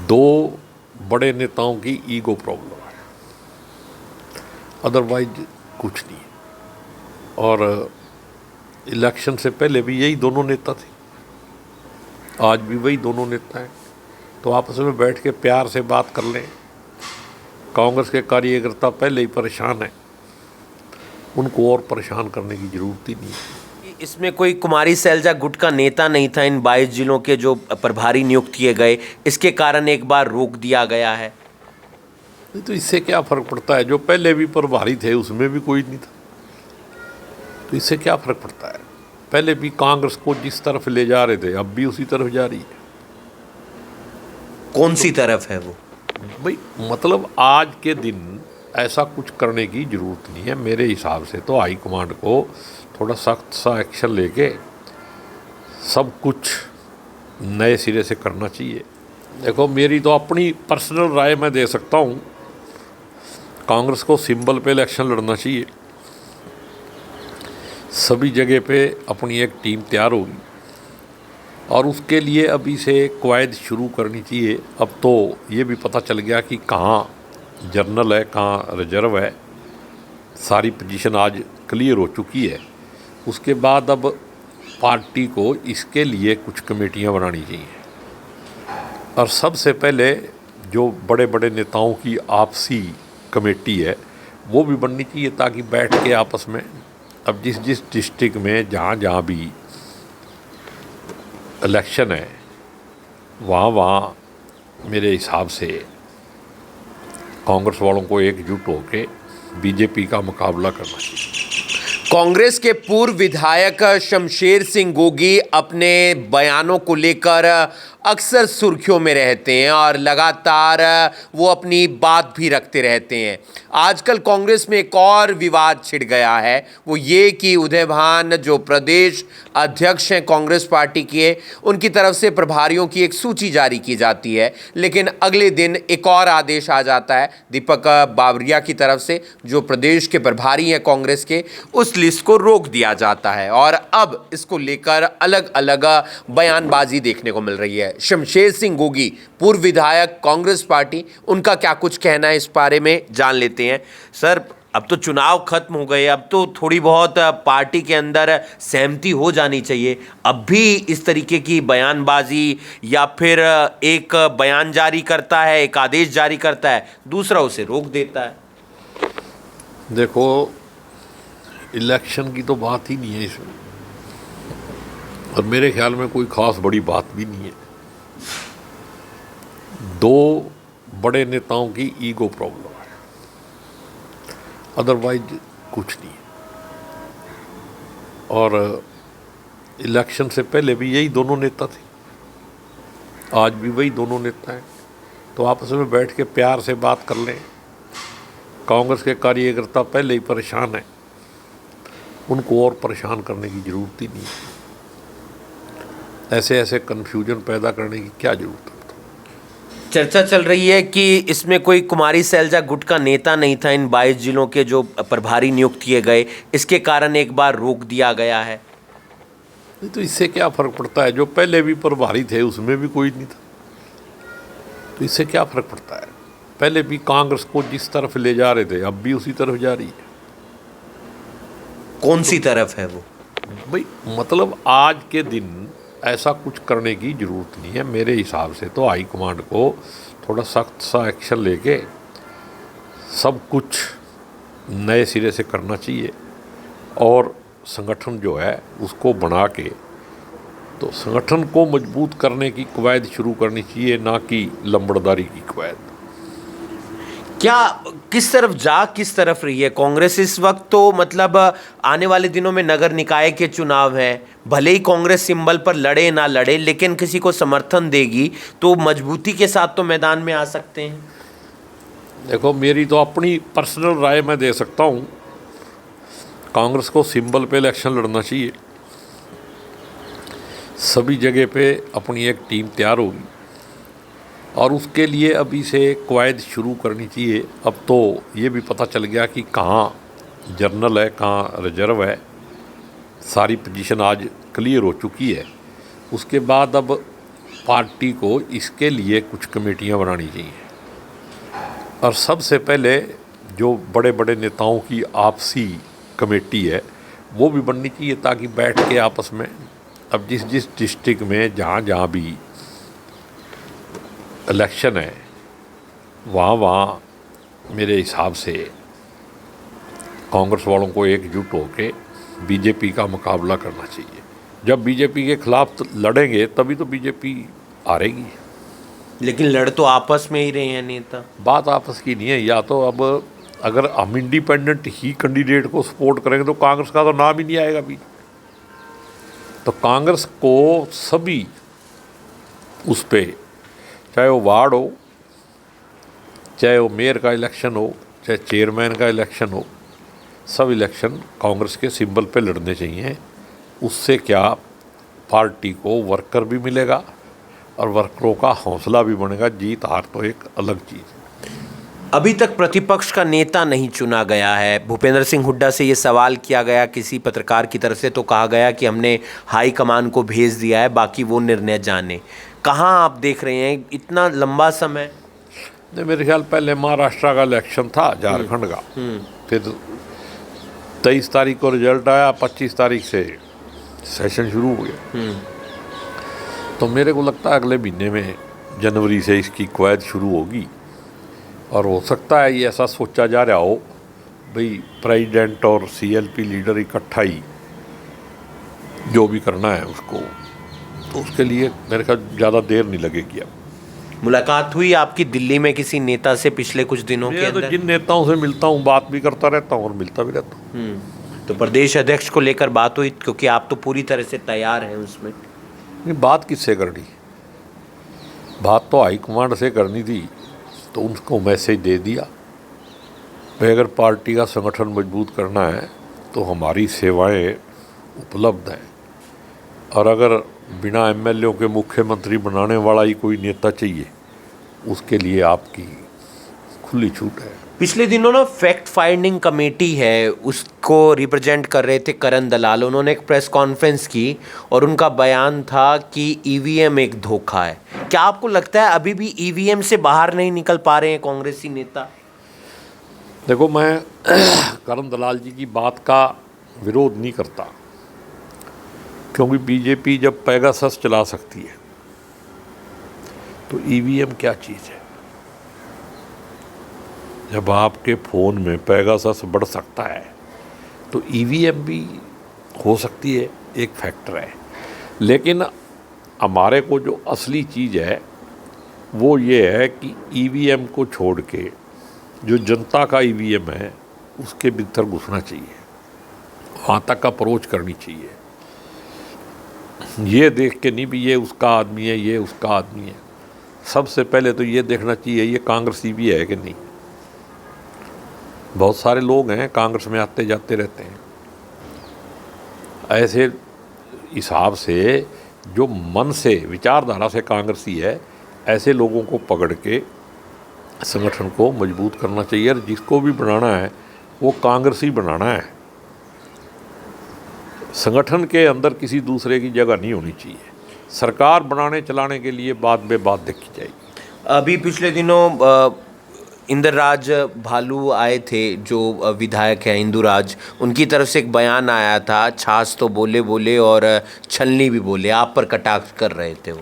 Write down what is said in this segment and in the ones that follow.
दो बड़े नेताओं की ईगो प्रॉब्लम है, अदरवाइज कुछ नहीं। और इलेक्शन से पहले भी यही दोनों नेता थे, आज भी वही दोनों नेता हैं। तो आपस में बैठ के प्यार से बात कर लें। कांग्रेस के कार्यकर्ता पहले ही परेशान हैं, उनको और परेशान करने की ज़रूरत ही नहीं है। इसमें कोई कुमारी सैलजा गुट का नेता नहीं था इन 22 जिलों के जो प्रभारी नियुक्त किए गए, इसके कारण एक बार रोक दिया गया है। नहीं तो इससे क्या फ़र्क पड़ता है, जो पहले भी प्रभारी थे उसमें भी कोई नहीं था, तो इससे क्या फ़र्क पड़ता है। पहले भी कांग्रेस को जिस तरफ ले जा रहे थे अब भी उसी तरफ जा रही है। कौन सी तरफ है वो? भाई मतलब आज के दिन ऐसा कुछ करने की ज़रूरत नहीं है। मेरे हिसाब से तो हाईकमांड को थोड़ा सख्त सा एक्शन लेके सब कुछ नए सिरे से करना चाहिए। देखो मेरी तो अपनी पर्सनल राय मैं दे सकता हूँ, कांग्रेस को सिंबल पे इलेक्शन लड़ना चाहिए। सभी जगह पे अपनी एक टीम तैयार होगी और उसके लिए अभी से कवायद शुरू करनी चाहिए। अब तो ये भी पता चल गया कि कहाँ जर्नल है, कहाँ रिजर्व है, सारी पोजीशन आज क्लियर हो चुकी है। उसके बाद अब पार्टी को इसके लिए कुछ कमेटियां बनानी चाहिए और सबसे पहले जो बड़े बड़े नेताओं की आपसी कमेटी है वो भी बननी चाहिए, ताकि बैठ के आपस में अब जिस जिस डिस्ट्रिक्ट में जहाँ जहाँ भी इलेक्शन है वहाँ मेरे हिसाब से कांग्रेस वालों को एकजुट होकर बीजेपी का मुकाबला करना चाहिए। कांग्रेस के पूर्व विधायक शमशेर सिंह गोगी अपने बयानों को लेकर अक्सर सुर्खियों में रहते हैं और लगातार वो अपनी बात भी रखते रहते हैं। आजकल कांग्रेस में एक और विवाद छिड़ गया है, वो ये कि उदय भान जो प्रदेश अध्यक्ष हैं कांग्रेस पार्टी के, उनकी तरफ से प्रभारियों की एक सूची जारी की जाती है, लेकिन अगले दिन एक और आदेश आ जाता है दीपक बावरिया की तरफ से, जो प्रदेश के प्रभारी हैं कांग्रेस के, उस लिस्ट को रोक दिया जाता है और अब इसको लेकर अलग अलग बयानबाजी देखने को मिल रही है। शमशेर सिंह गोगी पूर्व विधायक कांग्रेस पार्टी, उनका क्या कुछ कहना है इस बारे में जान लेते हैं। सर, अब तो चुनाव खत्म हो गए, अब तो थोड़ी बहुत पार्टी के अंदर सहमति हो जानी चाहिए। अब भी इस तरीके की बयानबाजी या फिर एक बयान जारी करता है, एक आदेश जारी करता है, दूसरा उसे रोक देता है। देखो इलेक्शन की तो बात ही नहीं है इसमें, और मेरे ख्याल में कोई ख़ास बड़ी बात भी नहीं है। दो बड़े नेताओं की ईगो प्रॉब्लम है, अदरवाइज कुछ नहीं। और इलेक्शन से पहले भी यही दोनों नेता थे, आज भी वही दोनों नेता हैं। तो आपस में बैठ के प्यार से बात कर लें। कांग्रेस के कार्यकर्ता पहले ही परेशान हैं, उनको और परेशान करने की ज़रूरत ही नहीं है। ऐसे ऐसे कन्फ्यूजन पैदा करने की क्या ज़रूरत है। चर्चा चल रही है कि इसमें कोई कुमारी सैलजा गुट का नेता नहीं था इन 22 जिलों के जो प्रभारी नियुक्त किए गए, इसके कारण एक बार रोक दिया गया है। नहीं तो इससे क्या फ़र्क पड़ता है, जो पहले भी प्रभारी थे उसमें भी कोई नहीं था, तो इससे क्या फ़र्क पड़ता है। पहले भी कांग्रेस को जिस तरफ ले जा रहे थे अब भी उसी तरफ जा रही है। कौन सी तरफ है वो? भाई मतलब आज के दिन ऐसा कुछ करने की ज़रूरत नहीं है। मेरे हिसाब से तो हाईकमांड को थोड़ा सख्त सा एक्शन लेके सब कुछ नए सिरे से करना चाहिए और संगठन जो है उसको बना के तो संगठन को मजबूत करने की कवायद शुरू करनी चाहिए, ना कि लंबड़दारी की कवायद। क्या किस तरफ रही है कांग्रेस इस वक्त? तो मतलब आने वाले दिनों में नगर निकाय के चुनाव हैं, भले ही कांग्रेस सिंबल पर लड़े ना लड़े, लेकिन किसी को समर्थन देगी तो मजबूती के साथ तो मैदान में आ सकते हैं। देखो मेरी तो अपनी पर्सनल राय मैं दे सकता हूँ, कांग्रेस को सिंबल पे इलेक्शन लड़ना चाहिए। सभी जगह पे अपनी एक टीम तैयार होगी और उसके लिए अभी से कवायद शुरू करनी चाहिए। अब तो ये भी पता चल गया कि कहाँ जर्नल है, कहाँ रिजर्व है, सारी पोजीशन आज क्लियर हो चुकी है। उसके बाद अब पार्टी को इसके लिए कुछ कमेटियां बनानी चाहिए, और सबसे पहले जो बड़े बड़े नेताओं की आपसी कमेटी है वो भी बननी चाहिए, ताकि बैठ के आपस में अब जिस जिस डिस्ट्रिक्ट में जहाँ जहाँ भी इलेक्शन है वहाँ मेरे हिसाब से कांग्रेस वालों को एकजुट होकर बीजेपी का मुकाबला करना चाहिए। जब बीजेपी के खिलाफ लड़ेंगे तभी तो बीजेपी हारेगी। लेकिन लड़ तो आपस में ही रहे हैं नेता। बात आपस की नहीं है, या तो अब अगर हम इंडिपेंडेंट ही कैंडिडेट को सपोर्ट करेंगे तो कांग्रेस का तो नाम ही नहीं आएगा भी। तो कांग्रेस को सभी उस पे, चाहे वो वार्ड हो, चाहे वो मेयर का इलेक्शन हो, चाहे चेयरमैन का इलेक्शन हो, सब इलेक्शन कांग्रेस के सिंबल पे लड़ने चाहिए। उससे क्या पार्टी को वर्कर भी मिलेगा और वर्करों का हौसला भी बनेगा। जीत हार तो एक अलग चीज़ है। अभी तक प्रतिपक्ष का नेता नहीं चुना गया है। भूपेंद्र सिंह हुड्डा से ये सवाल किया गया किसी पत्रकार की तरफ से, तो कहा गया कि हमने हाई कमान को भेज दिया है, बाकी वो निर्णय जाने। कहाँ आप देख रहे हैं इतना लंबा समय? नहीं, मेरे ख्याल पहले महाराष्ट्र का इलेक्शन था, झारखंड का, फिर 23 तारीख को रिजल्ट आया, 25 तारीख से सेशन शुरू हो गया। तो मेरे को लगता है अगले महीने में जनवरी से इसकी कवायद शुरू होगी, और हो सकता है ये ऐसा सोचा जा रहा हो भाई प्रेसिडेंट और सीएलपी लीडर इकट्ठा ही जो भी करना है उसको, तो उसके लिए मेरे ख्याल ज़्यादा देर नहीं लगेगी। अब मुलाकात हुई आपकी दिल्ली में किसी नेता से पिछले कुछ दिनों के अंदर? तो जिन नेताओं से मिलता हूँ बात भी करता रहता हूँ और मिलता भी रहता हूँ। तो प्रदेश अध्यक्ष को लेकर बात हुई, क्योंकि आप तो पूरी तरह से तैयार हैं उसमें? नहीं, बात किससे करनी, बात तो हाईकमांड से करनी थी, तो उनको मैसेज दे दिया भाई अगर पार्टी का संगठन मजबूत करना है तो हमारी सेवाएं उपलब्ध हैं, और अगर बिना एमएलए के मुख्यमंत्री बनाने वाला ही कोई नेता चाहिए उसके लिए आपकी खुली छूट है। पिछले दिनों ना फैक्ट फाइंडिंग कमेटी है, उसको रिप्रेजेंट कर रहे थे करण दलाल। उन्होंने एक प्रेस कॉन्फ्रेंस की और उनका बयान था कि ईवीएम एक धोखा है। क्या आपको लगता है अभी भी ईवीएम से बाहर नहीं निकल पा रहे हैं कांग्रेसी नेता? देखो, मैं करण दलाल जी की बात का विरोध नहीं करता, क्योंकि बीजेपी जब पेगासस चला सकती है तो ईवीएम क्या चीज़ है। जब आपके फ़ोन में पेगासस बढ़ सकता है तो ईवीएम भी हो सकती है, एक फैक्टर है। लेकिन हमारे को जो असली चीज़ है वो ये है कि ईवीएम को छोड़ के जो जनता का ईवीएम है उसके भीतर घुसना चाहिए, वहाँ तक अप्रोच करनी चाहिए। ये देख के नहीं भी ये उसका आदमी है, ये उसका आदमी है। सबसे पहले तो ये देखना चाहिए ये कांग्रेसी भी है कि नहीं। बहुत सारे लोग हैं कांग्रेस में आते जाते रहते हैं, ऐसे हिसाब से जो मन से विचारधारा से कांग्रेसी है ऐसे लोगों को पकड़ के संगठन को मजबूत करना चाहिए, और जिसको भी बनाना है वो कांग्रेसी बनाना है। संगठन के अंदर किसी दूसरे की जगह नहीं होनी चाहिए। सरकार बनाने चलाने के लिए बाद में बात देखी जाएगी। अभी पिछले दिनों इंद्रराज भालू आए थे, जो विधायक है इंदुराज, उनकी तरफ से एक बयान आया था, छाछ तो बोले बोले और छलनी भी बोले, आप पर कटाक्ष कर रहे थे।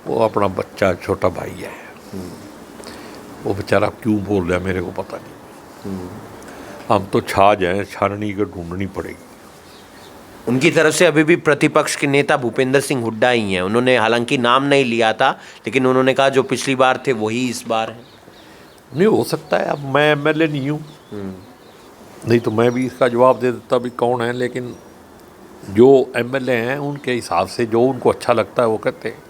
वो अपना बच्चा छोटा भाई है, वो बेचारा क्यों बोल रहा है मेरे को पता नहीं। हम तो छाछ हैं, छाननी को ढूंढनी पड़ेगी। उनकी तरफ से अभी भी प्रतिपक्ष के नेता भूपेंद्र सिंह हुड्डा ही हैं। उन्होंने हालांकि नाम नहीं लिया था, लेकिन उन्होंने कहा जो पिछली बार थे वही इस बार है। नहीं हो सकता है, अब मैं एमएलए नहीं हूँ, नहीं तो मैं भी इसका जवाब दे देता भी कौन है। लेकिन जो एमएलए हैं उनके हिसाब से जो उनको अच्छा लगता है वो कहते हैं।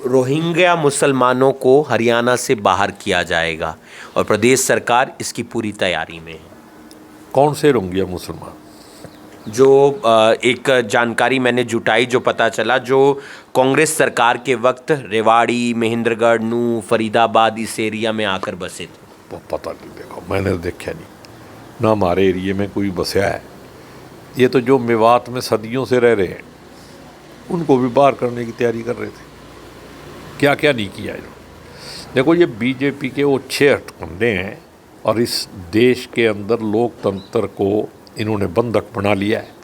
रोहिंग्या मुसलमानों को हरियाणा से बाहर किया जाएगा और प्रदेश सरकार इसकी पूरी तैयारी में है। कौन से रोहिंग्या मुसलमान? जो एक जानकारी मैंने जुटाई, जो पता चला, जो कांग्रेस सरकार के वक्त रेवाड़ी, महेंद्रगढ़, नू, फरीदाबाद इस एरिया में आकर बसे थे। वो पता नहीं, देखो मैंने देखा नहीं ना, हमारे एरिए में कोई बसया है। ये तो जो मेवात में सदियों से रह रहे हैं उनको भी बाहर करने की तैयारी कर रहे थे। क्या क्या नहीं किया इन्होंने। देखो, ये बीजेपी के वो 6 हथकंडे हैं और इस देश के अंदर लोकतंत्र को इन्होंने बंधक बना लिया है।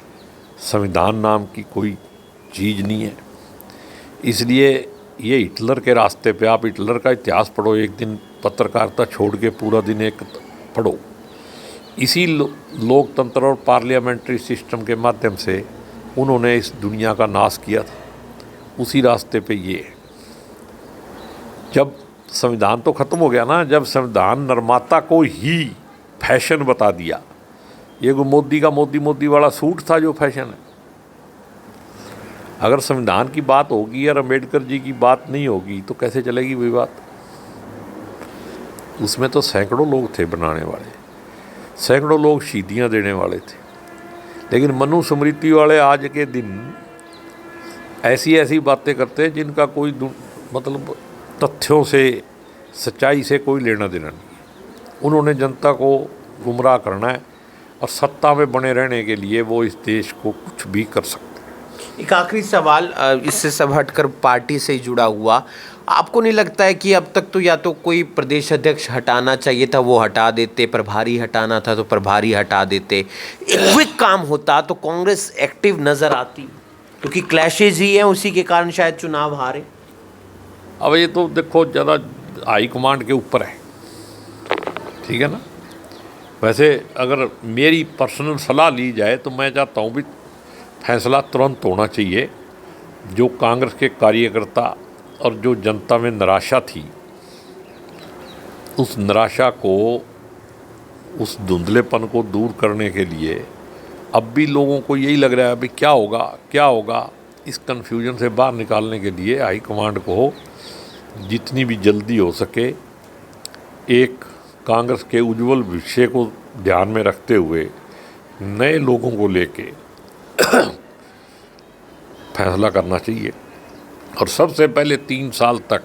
संविधान नाम की कोई चीज़ नहीं है। इसलिए ये हिटलर के रास्ते पे, आप हिटलर का इतिहास पढ़ो, एक दिन पत्रकारिता छोड़ के पूरा दिन एक पढ़ो। इसी लोकतंत्र और पार्लियामेंट्री सिस्टम के माध्यम से उन्होंने इस दुनिया का नाश किया था। उसी रास्ते पे ये है। जब संविधान तो ख़त्म हो गया ना, जब संविधान निर्माता को ही फैशन बता दिया। ये कोई मोदी का मोदी वाला सूट था जो फैशन है। अगर संविधान की बात होगी और अम्बेडकर जी की बात नहीं होगी तो कैसे चलेगी वही बात। उसमें तो सैकड़ों लोग थे बनाने वाले, सैकड़ों लोग शहीदियाँ देने वाले थे। लेकिन मनुस्मृति वाले आज के दिन ऐसी ऐसी बातें करते हैं जिनका कोई मतलब तथ्यों से, सच्चाई से कोई लेना देना नहीं। उन्होंने जनता को गुमराह करना है और सत्ता में बने रहने के लिए वो इस देश को कुछ भी कर सकते हैं। एक आखिरी सवाल, इससे सब हटकर पार्टी से ही जुड़ा हुआ, आपको नहीं लगता है कि अब तक तो या तो कोई प्रदेश अध्यक्ष हटाना चाहिए था, वो हटा देते, प्रभारी हटाना था तो प्रभारी हटा देते, एक क्विक काम होता तो कांग्रेस एक्टिव नज़र आती, क्योंकि क्लैशेज ही हैं, उसी के कारण शायद चुनाव हारे। अब ये तो देखो ज़्यादा हाईकमांड के ऊपर है, ठीक है ना। वैसे अगर मेरी पर्सनल सलाह ली जाए तो मैं चाहता हूँ भी फैसला तुरंत होना चाहिए। जो कांग्रेस के कार्यकर्ता और जो जनता में निराशा थी, उस निराशा को, उस धुंधलेपन को दूर करने के लिए अब भी लोगों को यही लग रहा है अभी क्या होगा क्या होगा। इस कन्फ्यूजन से बाहर निकालने के लिए हाईकमांड को जितनी भी जल्दी हो सके एक कांग्रेस के उज्जवल भविष्य को ध्यान में रखते हुए नए लोगों को लेके फैसला करना चाहिए। और सबसे पहले 3 साल तक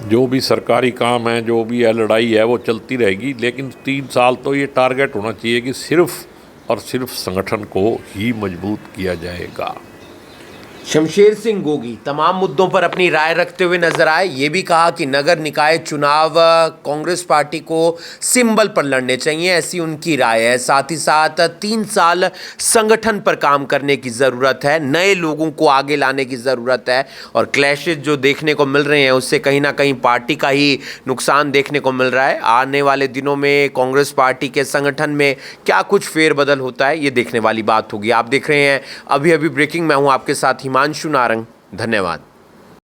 जो भी सरकारी काम है, जो भी है, लड़ाई है, वो चलती रहेगी। लेकिन 3 साल तो ये टारगेट होना चाहिए कि सिर्फ और सिर्फ संगठन को ही मजबूत किया जाएगा। शमशेर सिंह गोगी तमाम मुद्दों पर अपनी राय रखते हुए नजर आए। ये भी कहा कि नगर निकाय चुनाव कांग्रेस पार्टी को सिंबल पर लड़ने चाहिए, ऐसी उनकी राय है। साथ ही साथ 3 साल संगठन पर काम करने की ज़रूरत है, नए लोगों को आगे लाने की ज़रूरत है। और क्लैशेज जो देखने को मिल रहे हैं उससे कहीं ना कहीं पार्टी का ही नुकसान देखने को मिल रहा है। आने वाले दिनों में कांग्रेस पार्टी के संगठन में क्या कुछ फेरबदल होता है, ये देखने वाली बात होगी। आप देख रहे हैं अभी अभी ब्रेकिंग। मैं हूँ आपके साथ हिमांशु नारंग। धन्यवाद।